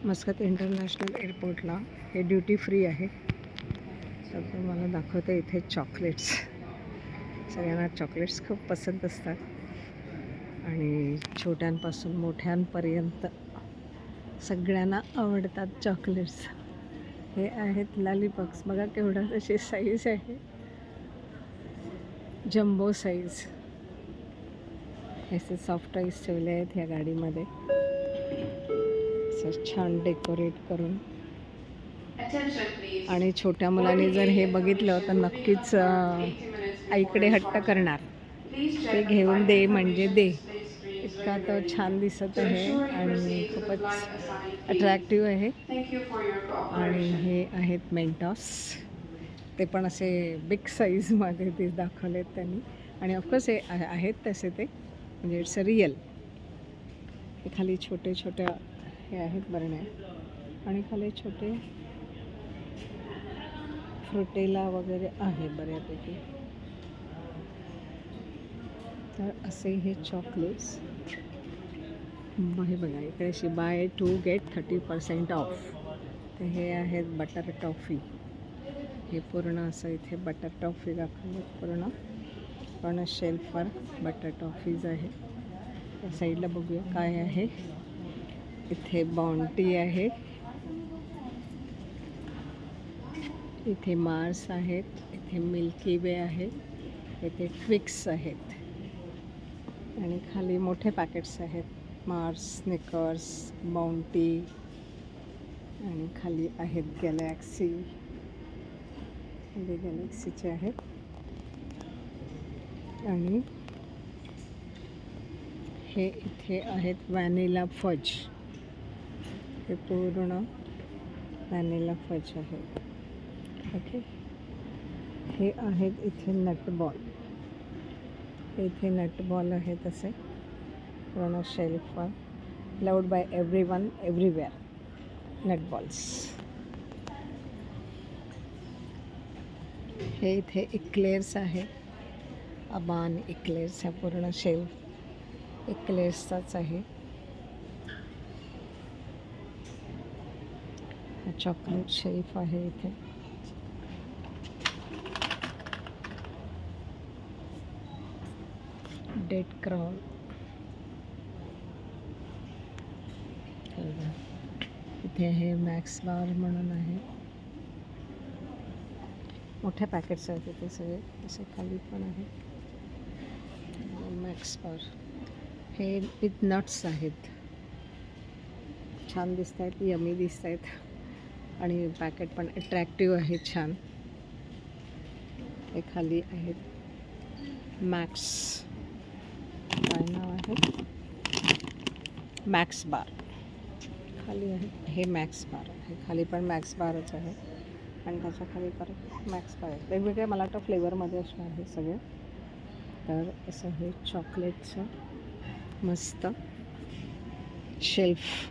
Muscat international एअरपोर्टला हे duty free आहे. तर तुम्हाला दाखवते इथे चॉकलेट्स. सगळ्यांना चॉकलेट्स खूप पसंत असतात आणि छोट्यांपासून मोठ्यांपर्यंत सगळ्यांना आवडतात चॉकलेट्स. हे आहेत लॉलीपॉप्स. बघा केवढा तशी साईज आहे, जम्बो साईज. असे सॉफ्ट आईस ठेवले आहेत ह्या गाडीमध्ये, असं छान डेकोरेट करून. आणि छोट्या मुलांनी जर हे बघितलं तर नक्कीच आईकडे हट्ट करणार, ते घेऊन दे म्हणजे दे. इतका तो छान दिसत आहे आणि खूपच अट्रॅक्टिव्ह आहे. आणि हे आहेत मेंटॉस. ते पण असे बिग साईजमध्ये ते दाखवलेत त्यांनी. आणि ऑफकोर्स हे आहेत तसे ते, म्हणजे इट्स अ रियल. हे खाली छोटे छोट्या हे आहेत बरण्या आणि खाली छोटे फ्रुटेला वगैरे आहे बऱ्यापैकी. तर असे हे चॉकलेट्स. हे बघा इकडे अशी बाय 2 गेट 30% ऑफ. तर हे आहेत बटर टॉफी. हे पूर्ण असं इथे बटर टॉफी दाखवले पूर्ण, पण शेल्फवर बटर टॉफीज आहे. त्या साईडला बघूया काय आहे. इथे बाउंटी आहे, इथे मार्स आहेत, इथे मिल्की वे आहे, इथे ट्विक्स आहेत आणि खाली मोठे पॅकेट्स आहेत. मार्स, स्निकर्स, बाउंटी आणि खाली आहेत गॅलॅक्सी. हे गॅलॅक्सीचे आहेत. आणि हे इथे आहेत व्हॅनिला फज. हे पूर्ण व्हॅनिला फज आहे. ओके. हे आहेत इथे नटबॉल. इथे नटबॉल आहेत असे पूर्ण शेल्फवर. Loved by everyone everywhere Nutballs. हे इथे इक्लेअर्स आहे. अबान इक्लेअर्स. हा पूर्ण शेल्फ इक्लेअर्सचाच आहे. हा चॉकलेट शेल्फ आहे इथे. Date crown. इथे हे मॅक्स बार म्हणून आहे. मोठ्या पॅकेट्स आहेत इथे सगळे. असे खाली पण आहे मॅक्स बार. हे विथ नट्स आहेत. छान दिसत आहेत, यमी दिसत आहेत आणि पॅकेट पण अट्रॅक्टिव्ह आहे छान. हे खाली आहेत मॅक्स, काय नाव आहे, मॅक्स बार. खाली आहे हे मॅक्स बार आहे. खाली पण मॅक्स बारच आहे आणि त्याच्या खाली परत मॅक्स बार आहे. वेगवेगळे मला वाटतं फ्लेवरमध्ये असणार हे सगळे. तर असं हे चॉकलेटचं मस्त शेल्फ.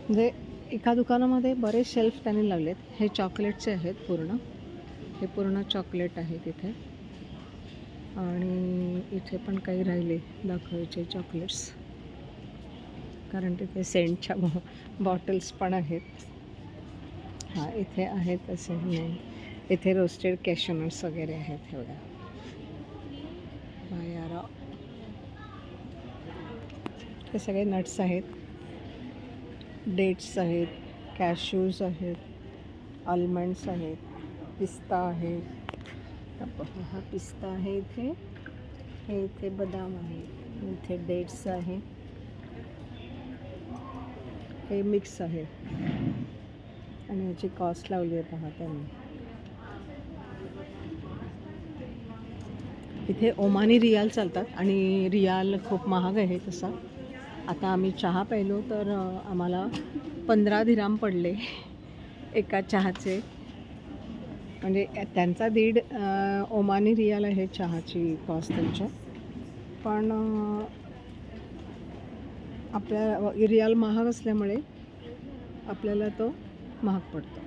म्हणजे एका दुकानामध्ये बरेच शेल्फ त्यांनी लावलेत. हे चॉकलेटचे आहेत पूर्ण. हे पूर्ण चॉकलेट आहे तिथे. आणि इथे पण काही राहिले दाखवायचे चॉकलेट्स, कारण तिथे सेंटच्या बॉटल्स पण आहेत. हां, इथे आहेत असे नाही. इथे रोस्टेड कॅशनट्स वगैरे आहेत. हे बघा, बायारा. हे सगळे नट्स आहेत. डेट्स आहेत, कॅश्यूज आहेत, आल्मंड्स आहेत, पिस्ता आहे. हा पिस्ता आहे इथे. हे इथे बदाम आहे, इथे डेट्स आहे. हे मिक्स आहे आणि याची कॉस्ट लावली आहे पहा त्यांनी. इथे ओमानी रियाल चालतात आणि रियाल खूप महाग आहे तसा. आता आम्ही चहा प्यायलो तर आम्हाला 15 दिराम पडले एका चहाचे. म्हणजे त्यांचा 1.5 ओमानी रियाल आहे चहाची कॉस्ट त्यांच्या. पण आपल्या रियाल महाग असल्यामुळे आपल्याला तो महाग पडतो.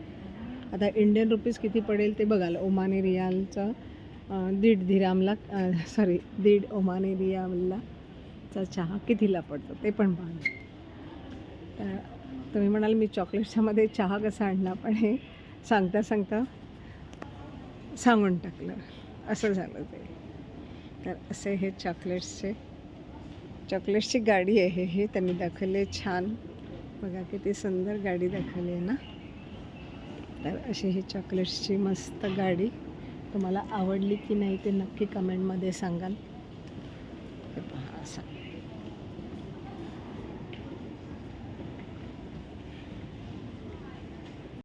आता इंडियन रुपीज किती पडेल ते बघाल. ओमानी रियालचा 1.5 दिरामला 1.5 ओमानी रियालला चा चहा कितीला पडतो ते पण बघा. तुम्ही म्हणाल मी चॉकलेट्समध्ये चहा कसा आणला, पण हे सांगता सांगता सांगून टाकलं, असं झालं ते. तर असे हे चॉकलेट्सची गाडी आहे. हे त्यांनी दाखवले छान, बघा किती सुंदर गाडी दाखवली आहे ना. तर अशी ही चॉकलेट्सची मस्त गाडी. तुम्हाला आवडली की नाही ते नक्की कमेंटमध्ये सांगाल. हे पहा असं